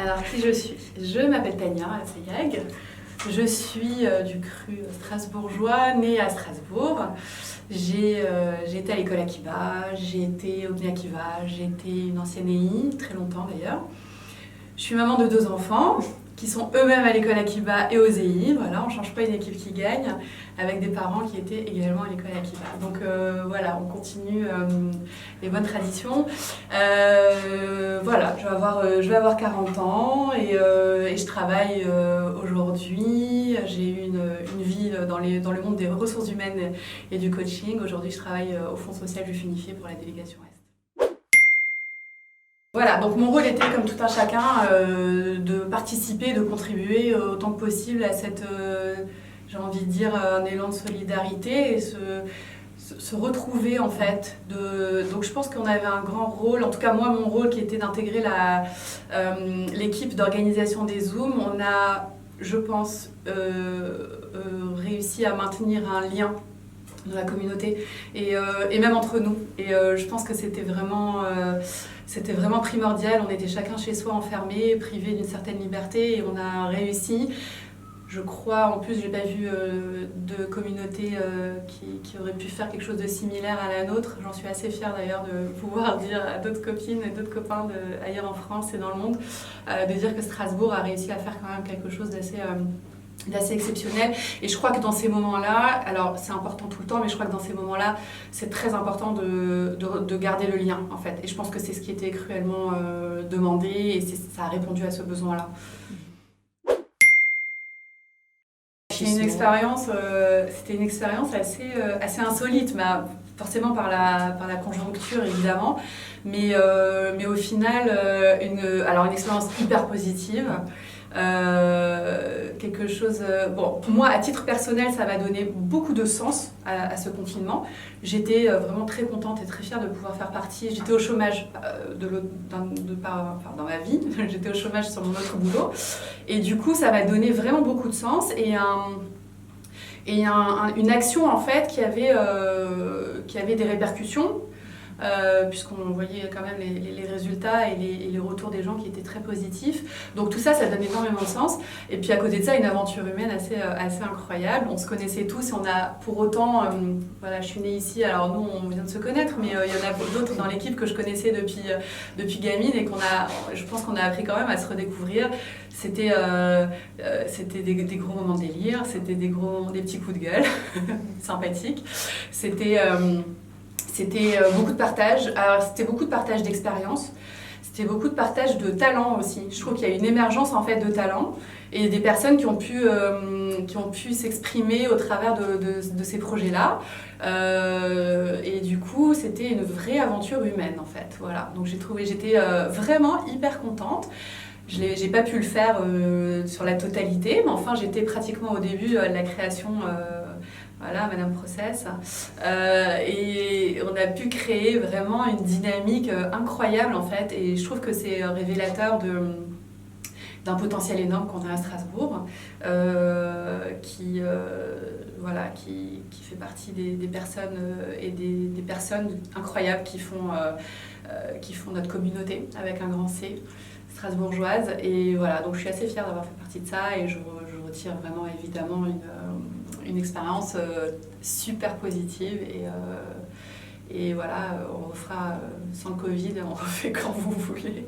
Alors, qui je suis? Je m'appelle Tania Assayag. Je suis du cru strasbourgeois, née à Strasbourg. J'ai été à l'école Akiba, j'ai été au Bnei Akiva, j'ai été une ancienne EI, très longtemps d'ailleurs. Je suis maman de 2 enfants qui sont eux-mêmes à l'école Akiba et aux EI. Voilà, on ne change pas une équipe qui gagne, avec des parents qui étaient également à l'école Akiba. Donc voilà, on continue les bonnes traditions. Voilà, je vais avoir 40 ans et je travaille aujourd'hui. J'ai eu une vie dans le monde des ressources humaines et du coaching. Aujourd'hui, je travaille au Fonds social juif unifié pour la délégation Est. Voilà, donc mon rôle était, comme tout un chacun, de participer, de contribuer autant que possible à cette, j'ai envie de dire, un élan de solidarité et se retrouver en fait. Donc je pense qu'on avait un grand rôle, en tout cas moi mon rôle qui était d'intégrer l'équipe d'organisation des Zooms. On a, je pense, réussi à maintenir un lien dans la communauté et même entre nous. Et je pense que c'était vraiment primordial. On était chacun chez soi enfermés, privés d'une certaine liberté et on a réussi. Je crois, en plus, j'ai pas vu de communauté qui aurait pu faire quelque chose de similaire à la nôtre. J'en suis assez fière d'ailleurs de pouvoir dire à d'autres copines et d'autres copains ailleurs en France et dans le monde, de dire que Strasbourg a réussi à faire quand même quelque chose d'assez exceptionnel. Et je crois que dans ces moments-là, alors c'est important tout le temps, mais je crois que dans ces moments-là, c'est très important de garder le lien en fait. Et je pense que c'est ce qui était cruellement demandé et ça a répondu à ce besoin-là. C'était une expérience assez insolite, mais forcément par la conjoncture évidemment, mais au final une expérience hyper positive. Quelque chose... Bon, moi, à titre personnel, ça m'a donné beaucoup de sens à ce confinement. J'étais vraiment très contente et très fière de pouvoir faire partie. J'étais au chômage dans ma vie. J'étais au chômage sur mon autre boulot. Et du coup, ça m'a donné vraiment beaucoup de sens et une action, en fait, qui avait des répercussions. Puisqu'on voyait quand même les résultats et les retours des gens qui étaient très positifs. Donc tout ça, ça donne énormément de sens. Et puis à côté de ça, une aventure humaine assez incroyable. On se connaissait tous et on a pour autant... voilà, je suis née ici, alors nous, on vient de se connaître, mais il y en a d'autres dans l'équipe que je connaissais depuis gamine et je pense qu'on a appris quand même à se redécouvrir. C'était des gros moments de délire, c'était des petits coups de gueule sympathiques. C'était beaucoup de partage. Alors, c'était beaucoup de partage d'expérience. C'était beaucoup de partage de talent aussi. Je trouve qu'il y a une émergence en fait de talent et des personnes qui ont pu s'exprimer au travers de ces projets-là. Et du coup, c'était une vraie aventure humaine en fait. Voilà. Donc j'étais vraiment hyper contente. J'ai pas pu le faire sur la totalité, mais enfin j'étais pratiquement au début de la création. Voilà, Madame Process. Et on a pu créer vraiment une dynamique incroyable en fait. Et je trouve que c'est révélateur d'un potentiel énorme qu'on a à Strasbourg, qui fait partie des personnes et des personnes incroyables qui font notre communauté avec un grand C, strasbourgeoise. Et voilà, donc je suis assez fière d'avoir fait partie de ça et je retire vraiment évidemment une expérience super positive et voilà, on refera sans le Covid, on refait quand vous voulez.